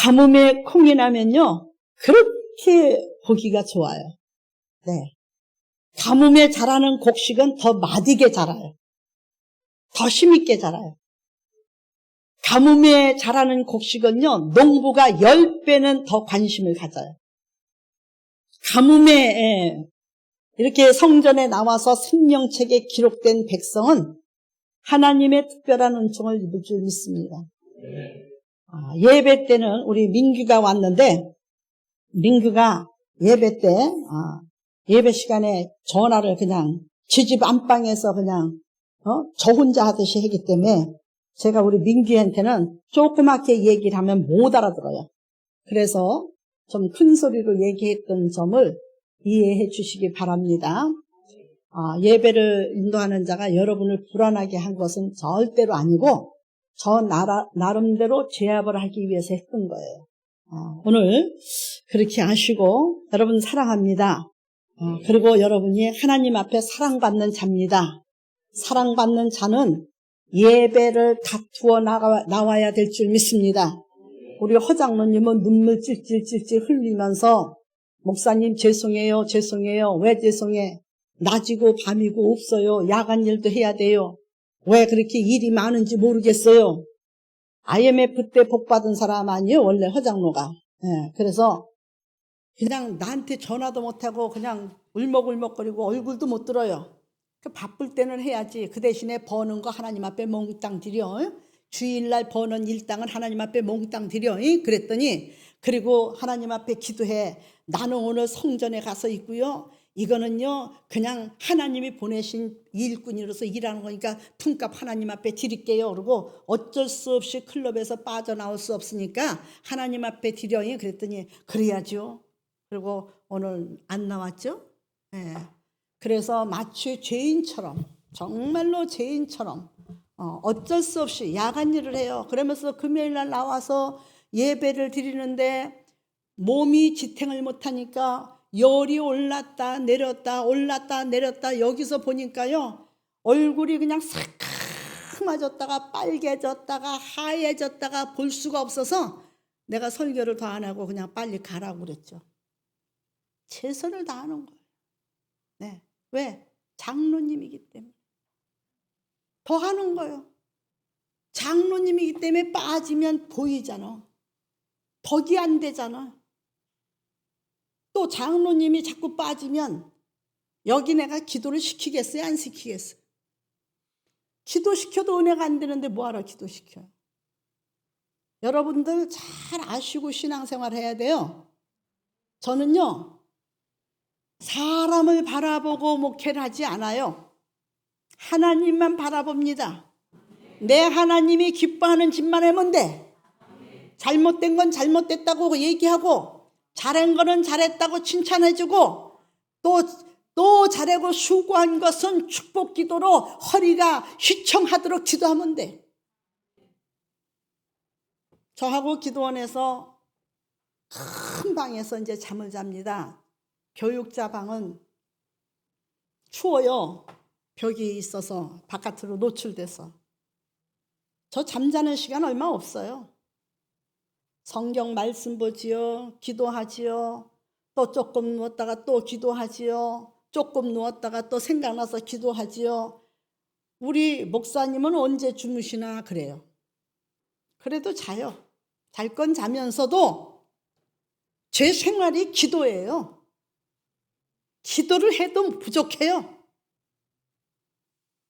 가뭄에 콩이 나면요, 그렇게 보기가 좋아요. 네. 가뭄에 자라는 곡식은 더 맛있게 자라요. 더 힘있게 자라요. 가뭄에 자라는 곡식은요, 농부가 10배는 더 관심을 가져요. 가뭄에 이렇게 성전에 나와서 생명책에 기록된 백성은 하나님의 특별한 은총을 입을 줄 믿습니다. 예배 때는 우리 민규가 왔는데, 민규가 예배 때, 예배 시간에 전화를 그냥 지집 안방에서 그냥, 저 혼자 하듯이 하기 때문에 제가 우리 민규한테는 조그맣게 얘기를 하면 못 알아들어요. 그래서 좀 큰 소리로 얘기했던 점을 이해해 주시기 바랍니다. 예배를 인도하는 자가 여러분을 불안하게 한 것은 절대로 아니고 저 나름대로 제압을 하기 위해서 했던 거예요. 오늘 그렇게 아시고 여러분 사랑합니다. 그리고 여러분이 하나님 앞에 사랑받는 자입니다. 사랑받는 자는 예배를 다투어 나와야 될 줄 믿습니다. 우리 허장로님은 눈물 찔찔찔찔 흘리면서 목사님 죄송해요. 왜 죄송해? 낮이고 밤이고 없어요. 야간 일도 해야 돼요. 왜 그렇게 일이 많은지 모르겠어요. IMF 때 복받은 사람 아니에요, 원래 허장로가. 그래서 그냥 나한테 전화도 못하고 그냥 울먹울먹거리고 얼굴도 못 들어요. 바쁠 때는 해야지. 그 대신에 버는 거 하나님 앞에 몽땅 드려. 주일날 버는 일당은 하나님 앞에 몽땅 드려. 그랬더니 그리고 하나님 앞에 기도해. 나는 오늘 성전에 가서 있고요. 이거는요 그냥 하나님이 보내신 일꾼으로서 일하는 거니까 품값 하나님 앞에 드릴게요. 그러고 어쩔 수 없이 클럽에서 빠져나올 수 없으니까 하나님 앞에 드려. 그랬더니 그래야죠. 그리고 오늘 안 나왔죠. 그래서 마치 죄인처럼, 정말로 죄인처럼 어쩔 수 없이 야간 일을 해요. 그러면서 금요일날 나와서 예배를 드리는데 몸이 지탱을 못하니까 열이 올랐다 내렸다 올랐다 내렸다. 여기서 보니까요 얼굴이 그냥 새카매졌다가 빨개졌다가 하얘졌다가 볼 수가 없어서 내가 설교를 더 안 하고 그냥 빨리 가라고 그랬죠. 최선을 다하는 거예요. 네. 왜? 장로님이기 때문에 더 하는 거예요. 장로님이기 때문에 빠지면 보이잖아. 덕이 안 되잖아. 또 장로님이 자꾸 빠지면 여기 내가 기도를 시키겠어요? 안 시키겠어요? 기도시켜도 은혜가 안 되는데 뭐하러 기도시켜요? 여러분들 잘 아시고 신앙생활 해야 돼요. 저는요 사람을 바라보고 목회를 하지 않아요. 하나님만 바라봅니다. 내 하나님이 기뻐하는 짓만 하면 돼. 잘못된 건 잘못됐다고 얘기하고 잘한 거는 잘했다고 칭찬해주고 또 잘하고 수고한 것은 축복 기도로 허리가 휘청하도록 기도하면 돼. 저하고 기도원에서 큰 방에서 이제 잠을 잡니다. 교육자 방은 추워요. 벽이 있어서 바깥으로 노출돼서. 저 잠자는 시간 얼마 없어요. 성경 말씀 보지요. 기도하지요. 또 조금 누웠다가 또 기도하지요. 조금 누웠다가 또 생각나서 기도하지요. 우리 목사님은 언제 주무시나 그래요. 그래도 자요. 잘 건 자면서도 제 생활이 기도예요. 기도를 해도 부족해요.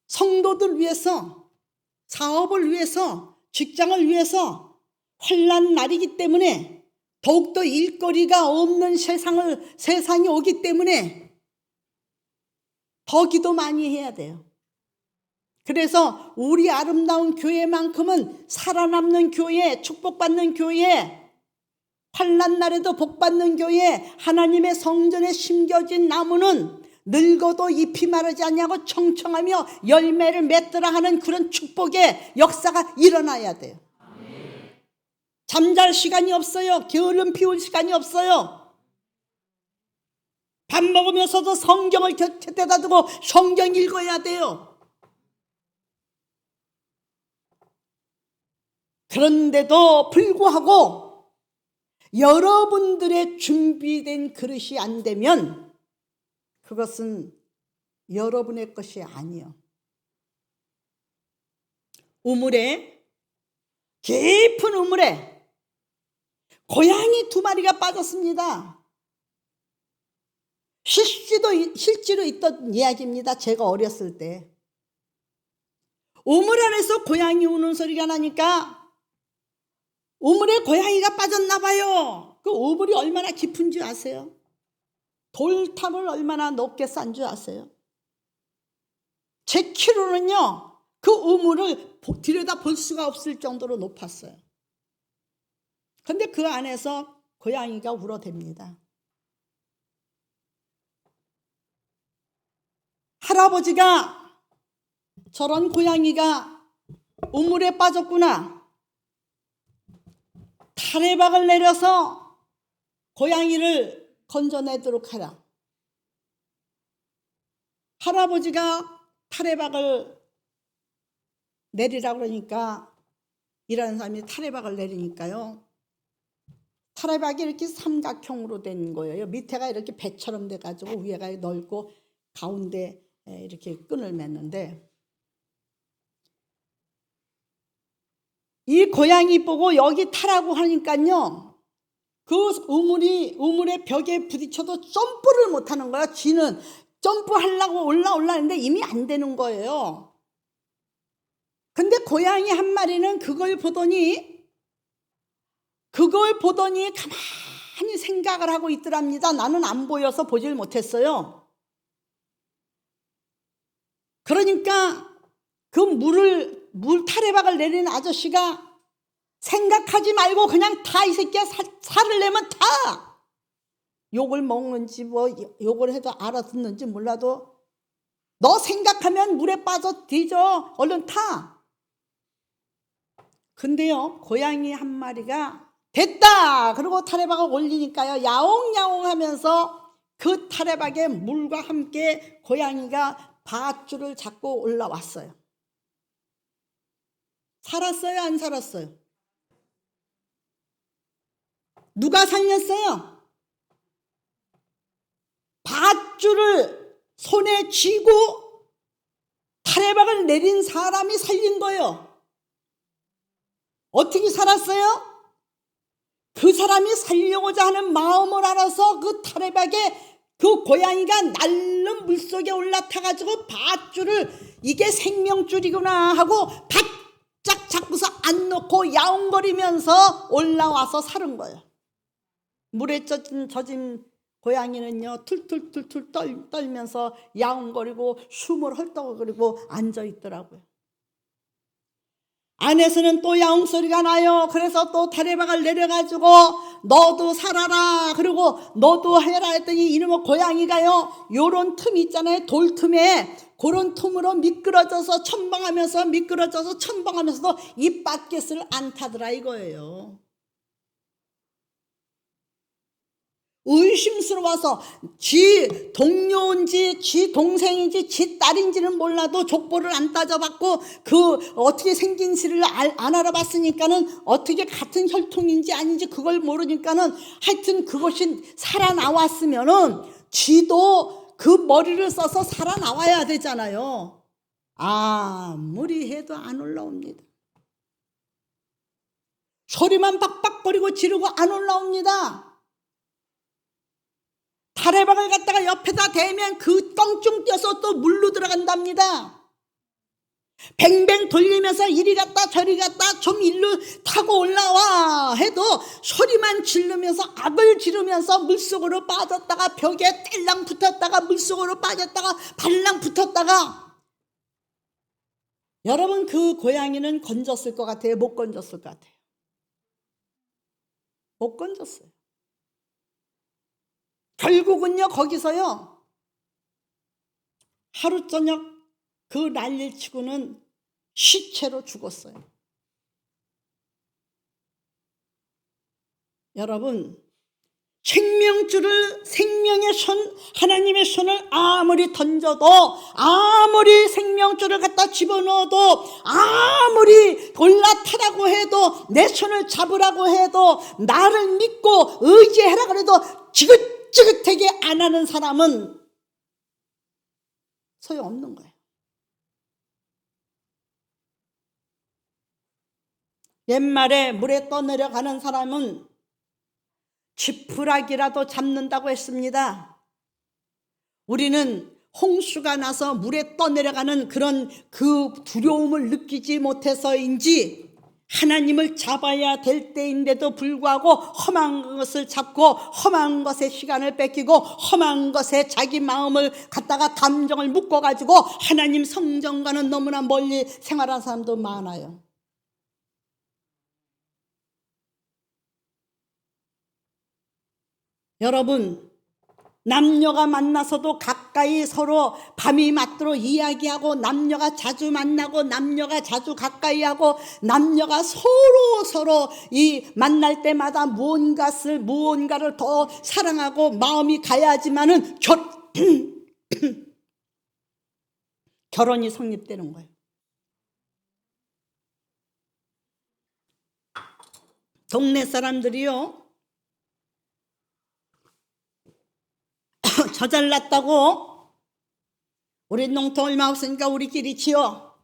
성도들 위해서, 사업을 위해서, 직장을 위해서 환난 날이기 때문에 더욱더 일거리가 없는 세상이 오기 때문에 더 기도 많이 해야 돼요. 그래서 우리 아름다운 교회만큼은 살아남는 교회, 축복받는 교회, 환난 날에도 복받는 교회, 하나님의 성전에 심겨진 나무는 늙어도 잎이 마르지 않냐고 청청하며 열매를 맺더라 하는 그런 축복의 역사가 일어나야 돼요. 잠잘 시간이 없어요. 게으름 피울 시간이 없어요. 밥 먹으면서도 성경을 곁에다 두고 성경 읽어야 돼요. 그런데도 불구하고 여러분들의 준비된 그릇이 안 되면 그것은 여러분의 것이 아니요. 우물에, 깊은 우물에 고양이 2마리가 빠졌습니다. 실제로 있던 이야기입니다. 제가 어렸을 때. 우물 안에서 고양이 우는 소리가 나니까 우물에 고양이가 빠졌나 봐요. 그 우물이 얼마나 깊은지 아세요? 돌탑을 얼마나 높게 싼 줄 아세요? 제 키로는요, 그 우물을 들여다 볼 수가 없을 정도로 높았어요. 근데 그 안에서 고양이가 울어댑니다. 할아버지가 저런 고양이가 우물에 빠졌구나. 타레박을 내려서 고양이를 건져내도록 하라. 할아버지가 타레박을 내리라고 그러니까 일하는 사람이 타레박을 내리니까요. 타레박이 이렇게 삼각형으로 된 거예요. 밑에가 이렇게 배처럼 돼가지고 위에가 넓고 가운데 이렇게 끈을 맸는데 이 고양이 보고 여기 타라고 하니까요. 그 우물의 벽에 부딪혀도 점프를 못하는 거야. 쥐는 점프하려고 올라오려는데 이미 안 되는 거예요. 근데 고양이 한 마리는 그걸 보더니 가만히 생각을 하고 있더랍니다. 나는 안 보여서 보질 못했어요. 그러니까 그 물 타레박을 내리는 아저씨가 생각하지 말고 그냥 타, 이 새끼야. 살을 내면 타. 욕을 먹는지 뭐 욕을 해도 알아듣는지 몰라도 너 생각하면 물에 빠져 뒤져. 얼른 타. 근데요, 고양이 한 마리가 됐다. 그리고 타레박을 올리니까요, 야옹야옹 하면서 그 타레박에 물과 함께 고양이가 밧줄을 잡고 올라왔어요. 살았어요? 안 살았어요? 누가 살렸어요? 밧줄을 손에 쥐고 타레박을 내린 사람이 살린 거예요. 어떻게 살았어요? 그 사람이 살려고자 하는 마음을 알아서 그 타레박에 그 고양이가 날른 물속에 올라타가지고 밧줄을 이게 생명줄이구나 하고 바짝 잡고서 안 놓고 야옹거리면서 올라와서 살은 거예요. 물에 젖은 고양이는요, 툴툴툴툴 떨면서 야옹거리고 숨을 헐떡거리고 앉아있더라고요. 안에서는 또 야옹소리가 나요. 그래서 또 타레박을 내려가지고 너도 살아라. 그리고 너도 해라 했더니 이놈의 고양이가요, 요런 틈 있잖아요. 돌틈에 그런 틈으로 미끄러져서 첨벙하면서도 입 밖에를 안 타더라 이거예요. 의심스러워서 지 동료인지 지 동생인지 지 딸인지는 몰라도 족보를 안 따져봤고 그 어떻게 생긴지를 안 알아봤으니까는 어떻게 같은 혈통인지 아닌지 그걸 모르니까는 하여튼 그것이 살아나왔으면은 지도 그 머리를 써서 살아나와야 되잖아요. 아무리 해도 안 올라옵니다. 소리만 박박거리고 지르고 안 올라옵니다. 타레박을 갖다가 옆에다 대면 그 껑충 뛰어서 또 물로 들어간답니다. 뱅뱅 돌리면서 이리 갔다 저리 갔다 좀 일로 타고 올라와 해도 소리만 지르면서 악을 지르면서 물속으로 빠졌다가 벽에 텔랑 붙었다가 물속으로 빠졌다가 발랑 붙었다가 여러분 그 고양이는 건졌을 것 같아요? 못 건졌을 것 같아요? 못 건졌어요. 결국은요 거기서요 하루 저녁 그 난리를 치고는 시체로 죽었어요. 여러분 생명의 손, 하나님의 손을 아무리 던져도, 아무리 생명줄을 갖다 집어넣어도, 아무리 올라타라고 해도, 내 손을 잡으라고 해도, 나를 믿고 의지해라 그래도 지긋지긋하게 안 하는 사람은 소용없는 거예요. 옛말에 물에 떠내려가는 사람은 지푸라기라도 잡는다고 했습니다. 우리는 홍수가 나서 물에 떠내려가는 그런 그 두려움을 느끼지 못해서인지 하나님을 잡아야 될 때인데도 불구하고 험한 것을 잡고 험한 것에 시간을 뺏기고 험한 것에 자기 마음을 갖다가 감정을 묶어가지고 하나님 성전과는 너무나 멀리 생활하는 사람도 많아요. 여러분, 남녀가 만나서도 가까이 서로 밤이 맞도록 이야기하고 남녀가 자주 만나고 남녀가 자주 가까이 하고 남녀가 서로 이 만날 때마다 무언가를 더 사랑하고 마음이 가야지만은 결혼이 성립되는 거예요. 동네 사람들이요, 저 잘났다고 우리 농토 얼마 없으니까 우리끼리 지어.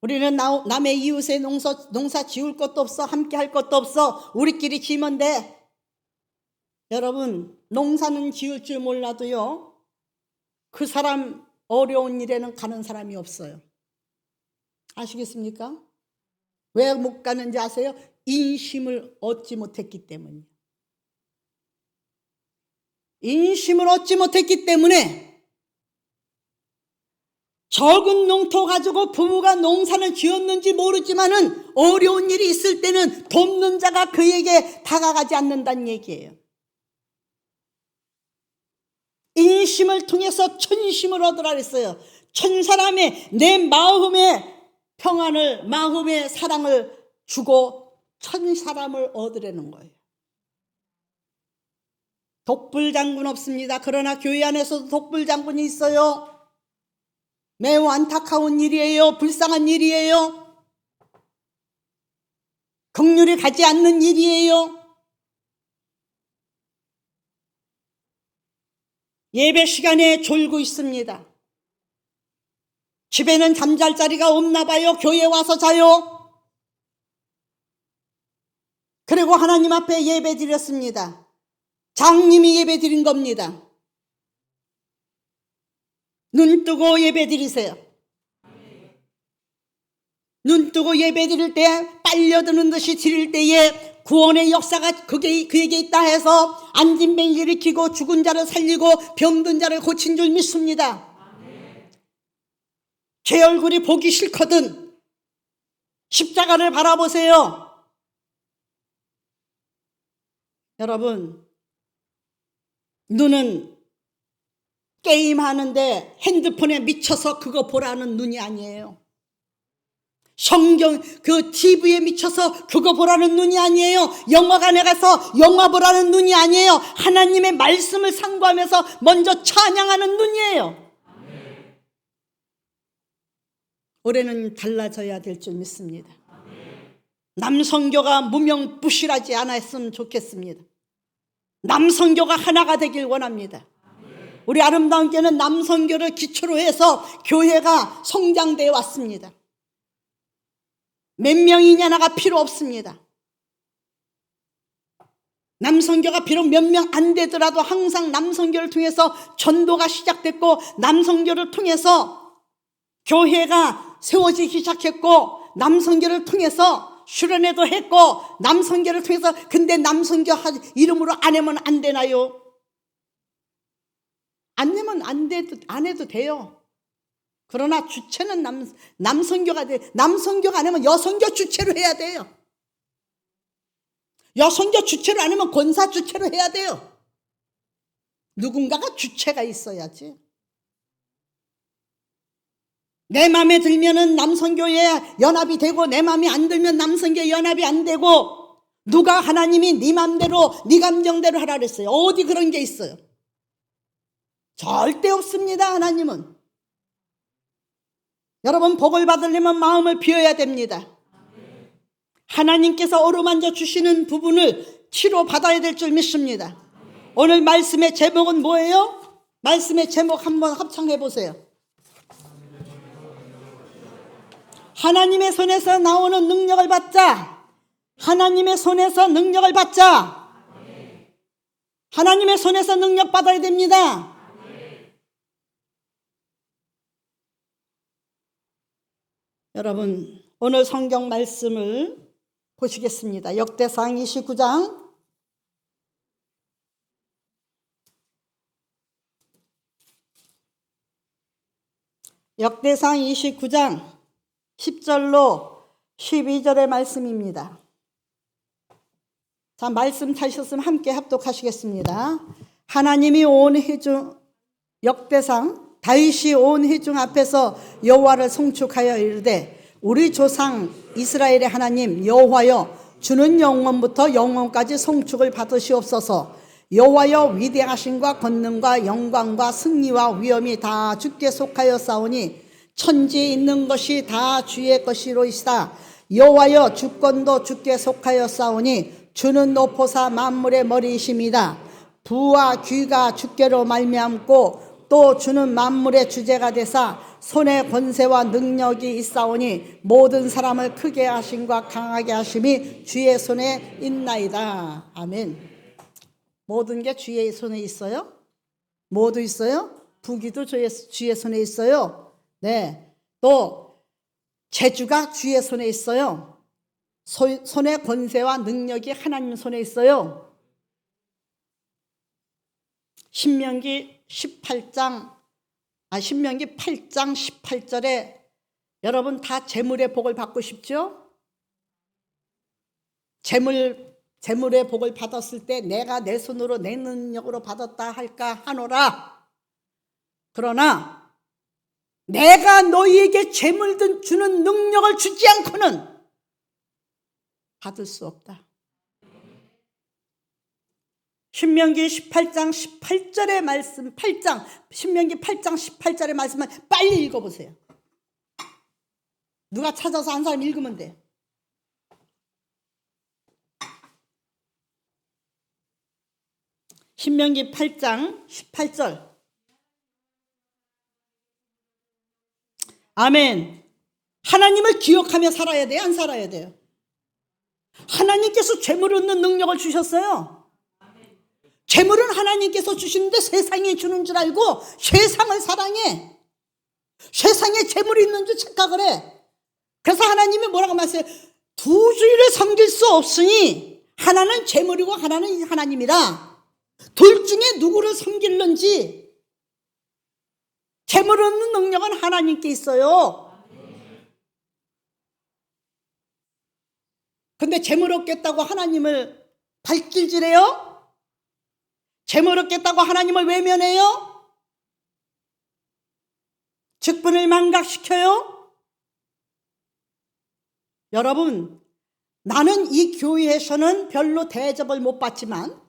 우리는 남의 이웃의 농사 지을 것도 없어. 함께 할 것도 없어. 우리끼리 지면 돼. 여러분, 농사는 지을 줄 몰라도요, 그 사람 어려운 일에는 가는 사람이 없어요. 아시겠습니까? 왜 못 가는지 아세요? 인심을 얻지 못했기 때문이에요. 인심을 얻지 못했기 때문에 적은 농토 가지고 부부가 농사는 지었는지 모르지만은 어려운 일이 있을 때는 돕는 자가 그에게 다가가지 않는다는 얘기예요. 인심을 통해서 천심을 얻으라 그랬어요. 천 사람의 내 마음의 평안을, 마음의 사랑을 주고 천 사람을 얻으려는 거예요. 독불장군 없습니다. 그러나 교회 안에서도 독불장군이 있어요. 매우 안타까운 일이에요. 불쌍한 일이에요. 긍휼이 가지 않는 일이에요. 예배 시간에 졸고 있습니다. 집에는 잠잘 자리가 없나 봐요. 교회에 와서 자요. 그리고 하나님 앞에 예배 드렸습니다. 장님이 예배 드린 겁니다. 눈 뜨고 예배 드리세요. 눈 뜨고 예배 드릴 때 빨려드는 듯이 드릴 때에 구원의 역사가 그에게 있다 해서 안진뱅이 일으키고 죽은 자를 살리고 병든 자를 고친 줄 믿습니다. 제 얼굴이 보기 싫거든 십자가를 바라보세요. 여러분, 눈은 게임하는데 핸드폰에 미쳐서 그거 보라는 눈이 아니에요. 성경 그 TV에 미쳐서 그거 보라는 눈이 아니에요. 영화관에 가서 영화 보라는 눈이 아니에요. 하나님의 말씀을 상고하면서 먼저 찬양하는 눈이에요. 올해는 달라져야 될 줄 믿습니다. 남성교가 무명부실하지 않았으면 좋겠습니다. 남성교가 하나가 되길 원합니다. 우리 아름다운 교회는 남성교를 기초로 해서 교회가 성장되어 왔습니다. 몇 명이냐가 필요 없습니다. 남성교가 비록 몇 명 안 되더라도 항상 남성교를 통해서 전도가 시작됐고 남성교를 통해서 교회가 세워지기 시작했고 남성교를 통해서 수련회도 했고 남성교를 통해서 근데 남성교 이름으로 안 하면 안 되나요? 안 내면 안 해도 돼요. 그러나 주체는 남성교가 돼. 남성교가 안 하면 여성교 주체로 해야 돼요. 여성교 주체로 안 하면 권사 주체로 해야 돼요. 누군가가 주체가 있어야지. 내 마음에 들면은 남성교에 연합이 되고 내 마음에 안 들면 남성교에 연합이 안 되고 누가 하나님이 네 맘대로 네 감정대로 하라 그랬어요? 어디 그런 게 있어요? 절대 없습니다. 하나님은. 여러분 복을 받으려면 마음을 비워야 됩니다. 하나님께서 어루만져 주시는 부분을 치료받아야 될 줄 믿습니다. 오늘 말씀의 제목은 뭐예요? 말씀의 제목 한번 합창해 보세요. 하나님의 손에서 나오는 능력을 받자. 하나님의 손에서 능력을 받자. 하나님의 손에서 능력 받아야 됩니다. 여러분 오늘 성경 말씀을 보시겠습니다. 역대상 29장 역대상 29장 10절로 12절의 말씀입니다. 자, 말씀 찾으셨으면 함께 합독하시겠습니다. 하나님이 온 회중 역대상 다윗이 온 회중 앞에서 여호와를 송축하여 이르되 우리 조상 이스라엘의 하나님 여호와여 주는 영원부터 영원까지 송축을 받으시옵소서. 여호와여 위대하심과 권능과 영광과 승리와 위엄이 다 주께 속하여 싸우니 천지에 있는 것이 다 주의 것이로이시다. 여호와여 주권도 주께 속하여 싸우니 주는 노포사 만물의 머리이십니다. 부와 귀가 주께로 말미암고 또 주는 만물의 주제가 되사 손에 권세와 능력이 있사오니 모든 사람을 크게 하심과 강하게 하심이 주의 손에 있나이다. 아멘. 모든 게 주의 손에 있어요? 뭐도 있어요? 부귀도 주의 손에 있어요. 네. 또 재주가 주의 손에 있어요. 손의 권세와 능력이 하나님 손에 있어요. 신명기 8장 18절에 여러분 다 재물의 복을 받고 싶죠? 재물의 복을 받았을 때 내가 내 손으로 내 능력으로 받았다 할까 하노라. 그러나 내가 너희에게 재물 주는 능력을 주지 않고는 받을 수 없다. 신명기 18장 18절의 말씀, 신명기 8장 18절의 말씀을 빨리 읽어보세요. 누가 찾아서 한 사람 읽으면 돼. 신명기 8장 18절. 아멘. 하나님을 기억하며 살아야 돼요? 안 살아야 돼요? 하나님께서 재물 얻는 능력을 주셨어요. 재물은 하나님께서 주시는데 세상이 주는 줄 알고 세상을 사랑해. 세상에 재물이 있는 줄 착각을 해. 그래서 하나님이 뭐라고 말했어요? 두 주일을 섬길 수 없으니 하나는 재물이고 하나는 하나님이라. 둘 중에 누구를 섬길는지. 재물 얻는 능력은 하나님께 있어요. 근데 재물 얻겠다고 하나님을 발길질해요? 재물 얻겠다고 하나님을 외면해요? 직분을 망각시켜요? 여러분, 나는 이 교회에서는 별로 대접을 못 받지만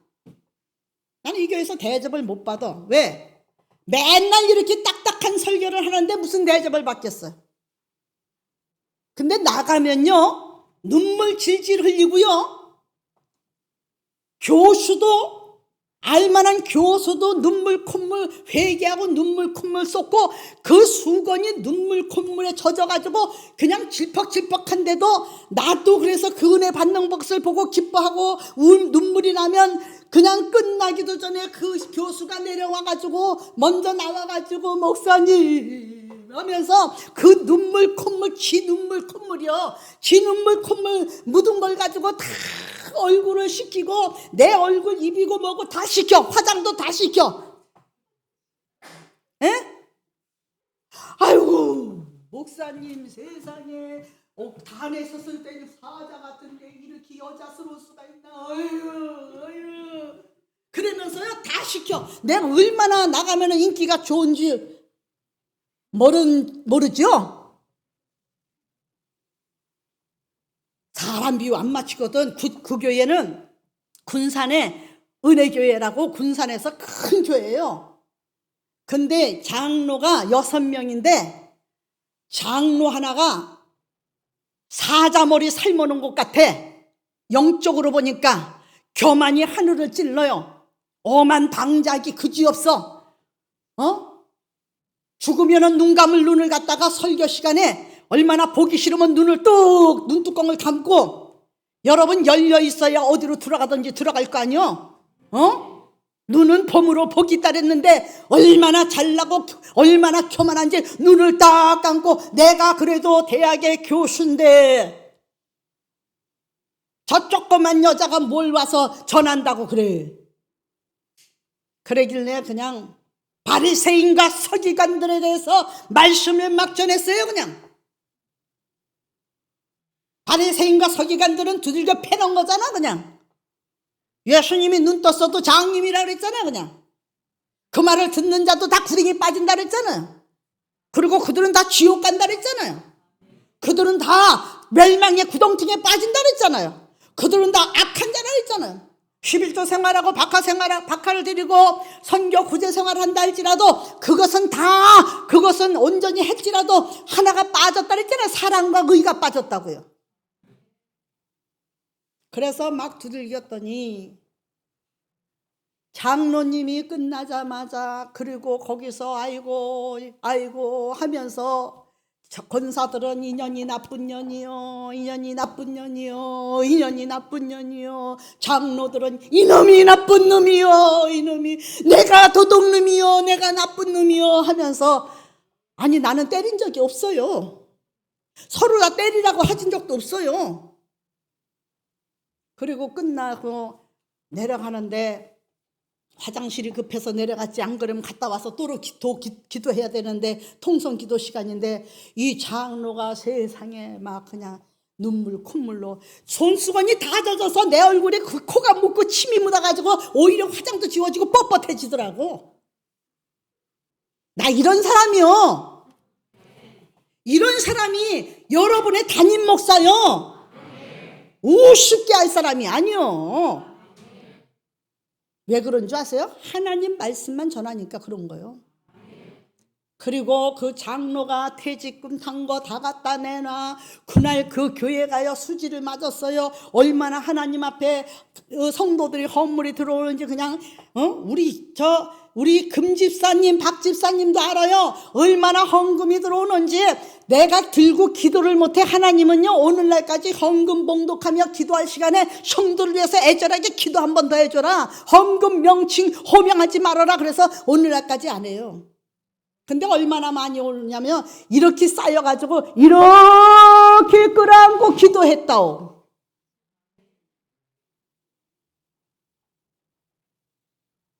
나는 이 교회에서 대접을 못 받아. 왜? 맨날 이렇게 딱딱한 설교를 하는데 무슨 대접을 받겠어요? 근데 나가면요 눈물 질질 흘리고요, 교수도 알만한 교수도 눈물 콧물 회개하고 눈물 콧물 쏟고 그 수건이 눈물 콧물에 젖어가지고 그냥 질퍽질퍽한데도 나도 그래서 그 은혜 받는 것을 보고 기뻐하고 눈물이 나면 그냥 끝나기도 전에 그 교수가 내려와가지고 먼저 나와가지고 목사님 하면서 그 눈물 콧물 지 눈물 콧물이요, 지 눈물 콧물 묻은 걸 가지고 다 얼굴을 씻기고 내 얼굴 입이고 뭐고 다 씻겨. 화장도 다 씻겨. 에? 아이고 목사님 세상에 단에 섰을 때는 사자 같은데 이렇게 여자스러울 수가 있나. 아유 그러면서요 다 시켜. 내가 얼마나 나가면 인기가 좋은지 모르죠? 사람 비유 안 마치거든. 그 교회는 군산의 은혜교회라고 군산에서 큰 교회예요. 근데 장로가 6명인데 장로 하나가 사자머리 삶아놓은 것 같아. 영적으로 보니까 교만이 하늘을 찔러요. 엄한 방작이 그지없어. 죽으면은 눈 감을 눈을 갖다가 설교 시간에 얼마나 보기 싫으면 눈을 눈뚜껑을 감고, 여러분 열려 있어야 어디로 들어가든지 들어갈 거 아니요? 눈은 봄으로 복이 있다랬는데 얼마나 잘나고 얼마나 교만한지 눈을 딱 감고, 내가 그래도 대학의 교수인데 저 조그만 여자가 뭘 와서 전한다고 그래. 그러길래 그냥 바리새인과 서기관들에 대해서 말씀을 막 전했어요. 그냥 바리새인과 서기관들은 두들겨 패는 거잖아. 그냥 예수님이 눈 떴어도 장님이라 그랬잖아. 그냥 그 말을 듣는 자도 다 구덩이 빠진다 그랬잖아요. 그리고 그들은 다 지옥 간다 그랬잖아요. 그들은 다 멸망의 구덩텅에 빠진다 그랬잖아요. 그들은 다 악한 자라 그랬잖아요. 11조 생활하고 박하를 드리고 선교 구제 생활을 한다 할지라도 그것은 온전히 했지라도 하나가 빠졌다 그랬잖아요. 사랑과 의가 빠졌다고요. 그래서 막 두들겼더니 장로님이 끝나자마자, 그리고 거기서 아이고 하면서 권사들은 인연이 나쁜 년이요, 인연이 나쁜 년이요, 인연이 나쁜 년이요. 장로들은 이놈이 나쁜 놈이요, 이놈이 내가 도둑놈이요, 내가 나쁜 놈이요 하면서, 아니 나는 때린 적이 없어요. 서로 다 때리라고 하신 적도 없어요. 그리고 끝나고 내려가는데 화장실이 급해서 내려갔지, 안 그러면 갔다 와서 또 기도해야 되는데, 통성 기도 시간인데 이 장로가 세상에 막 그냥 콧물로 손수건이 다 젖어서 내 얼굴에 코가 묻고 침이 묻어가지고 오히려 화장도 지워지고 뻣뻣해지더라고. 나 이런 사람이요. 이런 사람이 여러분의 담임 목사요. 우습게 할 사람이 아니요. 왜 그런 줄 아세요? 하나님 말씀만 전하니까 그런 거예요. 그리고 그 장로가 퇴직금 탄 거 다 갖다 내놔. 그날 그 교회 가요 수지를 맞았어요. 얼마나 하나님 앞에 성도들이 헌물이 들어오는지 그냥 우리 금집사님 박집사님도 알아요. 얼마나 헌금이 들어오는지. 내가 들고 기도를 못해. 하나님은요 오늘날까지 헌금 봉독하며 기도할 시간에 성도를 위해서 애절하게 기도 한 번 더 해줘라. 헌금 명칭 호명하지 말아라. 그래서 오늘날까지 안 해요. 근데 얼마나 많이 오냐면 이렇게 쌓여가지고 이렇게 끌어안고 기도했다오.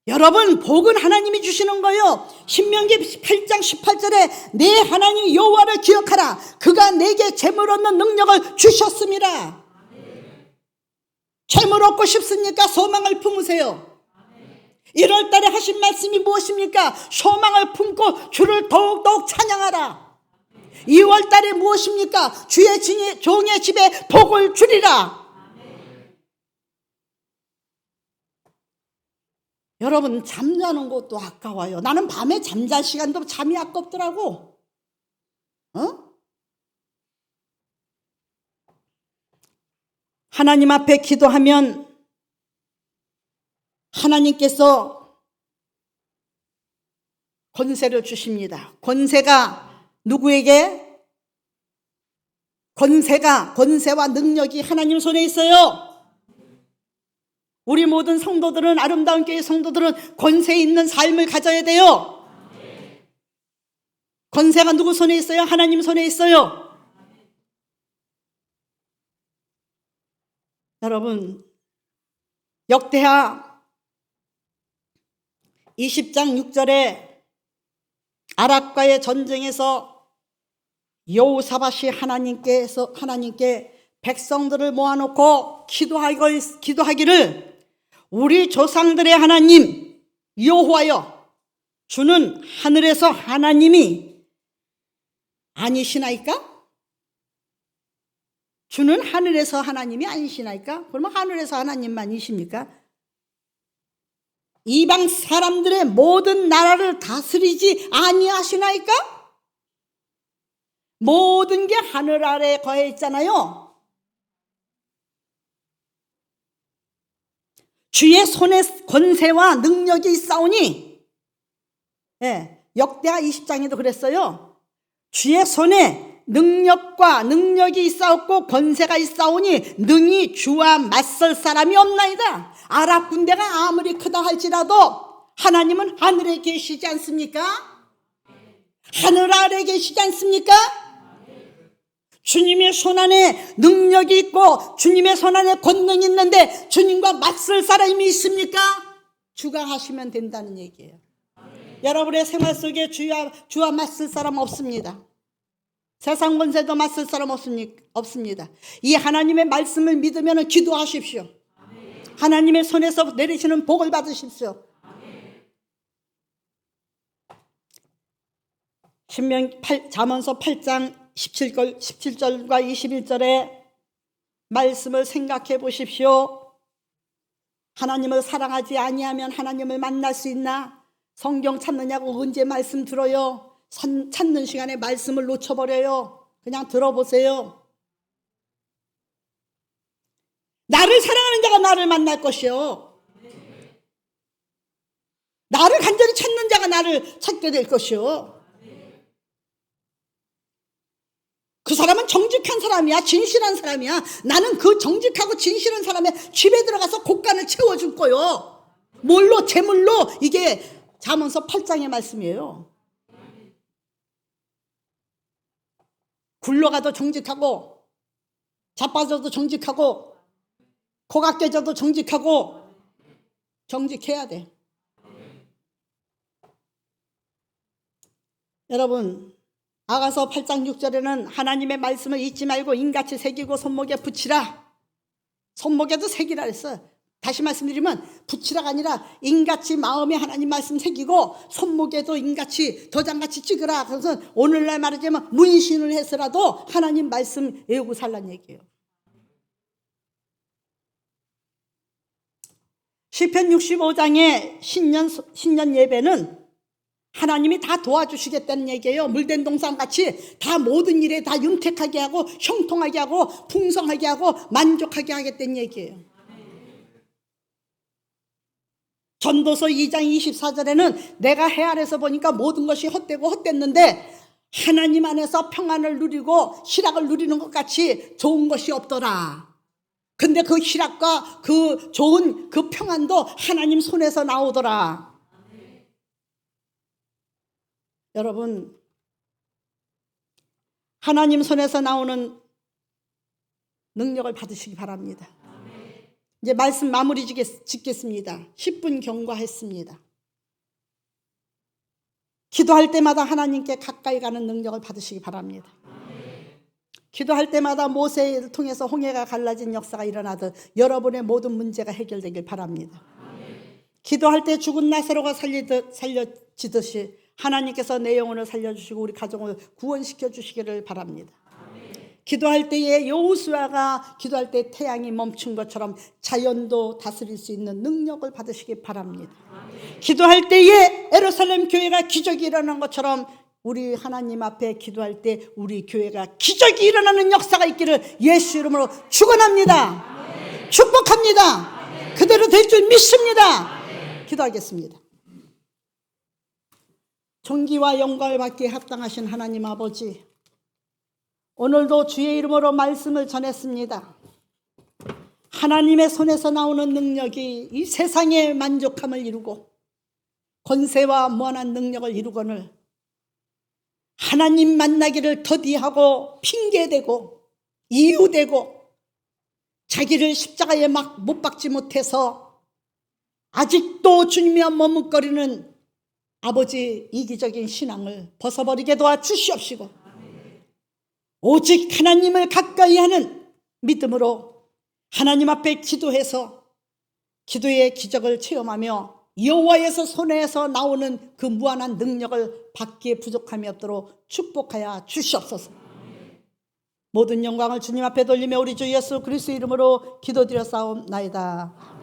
여러분, 복은 하나님이 주시는 거요. 신명기 8장 18절에 내 하나님 여호와를 기억하라. 그가 내게 재물 얻는 능력을 주셨습니다. 재물 얻고 싶습니까? 소망을 품으세요. 1월 달에 하신 말씀이 무엇입니까? 소망을 품고 주를 더욱더욱 찬양하라. 2월 달에 무엇입니까? 주의 종의 집에 복을 주리라. 여러분, 잠자는 것도 아까워요. 나는 밤에 잠잘 시간도 잠이 아깝더라고. 하나님 앞에 기도하면 하나님께서 권세를 주십니다. 권세가 누구에게? 권세와 능력이 하나님 손에 있어요. 우리 모든 성도들은, 아름다운 교회 성도들은 권세 있는 삶을 가져야 돼요. 권세가 누구 손에 있어요? 하나님 손에 있어요. 여러분, 역대하 20장 6절에 아랍과의 전쟁에서 여호사밧이 하나님께 백성들을 모아놓고 기도하기를, 우리 조상들의 하나님 여호와여, 주는 하늘에서 하나님이 아니시나이까? 주는 하늘에서 하나님이 아니시나이까? 그러면 하늘에서 하나님만이십니까? 이방 사람들의 모든 나라를 다스리지 아니하시나이까? 모든 게 하늘 아래에 거해 있잖아요. 주의 손에 권세와 능력이 있사오니, 역대하 20장에도 그랬어요. 주의 손에 능력과 능력이 있사옵고 권세가 있사오니 능히 주와 맞설 사람이 없나이다. 아랍 군대가 아무리 크다 할지라도 하나님은 하늘에 계시지 않습니까? 하늘 아래 계시지 않습니까? 주님의 손안에 능력이 있고 주님의 손안에 권능이 있는데 주님과 맞설 사람이 있습니까? 주가 하시면 된다는 얘기예요. 여러분의 생활 속에 주와 맞설 사람 없습니다. 세상 권세도 맞설 사람 없습니다. 이 하나님의 말씀을 믿으면 기도하십시오. 하나님의 손에서 내리시는 복을 받으십시오. 잠언서 8장 17절과 21절의 말씀을 생각해 보십시오. 하나님을 사랑하지 아니하면 하나님을 만날 수 있나? 성경 찾느냐고 언제 말씀 들어요? 찾는 시간에 말씀을 놓쳐버려요. 그냥 들어보세요. 나를 사랑하는 자가 나를 만날 것이요, 나를 간절히 찾는 자가 나를 찾게 될 것이요. 그 사람은 정직한 사람이야, 진실한 사람이야. 나는 그 정직하고 진실한 사람의 집에 들어가서 곳간을 채워줄 거요. 뭘로? 재물로. 이게 잠언서 8장의 말씀이에요. 굴러가도 정직하고, 자빠져도 정직하고, 코가 깨져도 정직하고, 정직해야 돼. 여러분, 아가서 8장 6절에는 하나님의 말씀을 잊지 말고 인같이 새기고 손목에 붙이라. 손목에도 새기라 했어요. 다시 말씀드리면 붙이라가 아니라 인같이 마음에 하나님 말씀 새기고 손목에도 인같이 도장같이 찍으라. 그래서 오늘날 말하자면 문신을 해서라도 하나님 말씀 외우고 살란 얘기예요. 시편 65장의 신년 예배는 하나님이 다 도와주시겠다는 얘기예요. 물된 동산같이 다 모든 일에 다 윤택하게 하고 형통하게 하고 풍성하게 하고 만족하게 하겠다는 얘기예요. 전도서 2장 24절에는 내가 해 아래서 보니까 모든 것이 헛되고 헛됐는데 하나님 안에서 평안을 누리고 희락을 누리는 것 같이 좋은 것이 없더라. 근데 그 희락과 그 좋은 그 평안도 하나님 손에서 나오더라. 여러분, 하나님 손에서 나오는 능력을 받으시기 바랍니다. 이제 말씀 마무리 짓겠습니다. 10분 경과했습니다. 기도할 때마다 하나님께 가까이 가는 능력을 받으시기 바랍니다. 기도할 때마다 모세를 통해서 홍해가 갈라진 역사가 일어나듯 여러분의 모든 문제가 해결되길 바랍니다. 기도할 때 죽은 나사로가 살려지듯이 하나님께서 내 영혼을 살려주시고 우리 가정을 구원시켜 주시기를 바랍니다. 기도할 때에 여호수아가 기도할 때 태양이 멈춘 것처럼 자연도 다스릴 수 있는 능력을 받으시기 바랍니다. 기도할 때에 예루살렘 교회가 기적이 일어난 것처럼 우리 하나님 앞에 기도할 때 우리 교회가 기적이 일어나는 역사가 있기를 예수 이름으로 축원합니다. 축복합니다. 그대로 될 줄 믿습니다. 기도하겠습니다. 존귀와 영광을 받기에 합당하신 하나님 아버지, 오늘도 주의 이름으로 말씀을 전했습니다. 하나님의 손에서 나오는 능력이 이 세상의 만족함을 이루고 권세와 무한한 능력을 이루거늘 하나님 만나기를 더디하고 핑계대고 이유대고 자기를 십자가에 막 못 박지 못해서 아직도 주님과 머뭇거리는 아버지 이기적인 신앙을 벗어버리게 도와주시옵시고 오직 하나님을 가까이 하는 믿음으로 하나님 앞에 기도해서 기도의 기적을 체험하며 여호와에서 손에서 나오는 그 무한한 능력을 받기에 부족함이 없도록 축복하여 주시옵소서. 모든 영광을 주님 앞에 돌리며 우리 주 예수 그리스도 이름으로 기도드려 싸움나이다.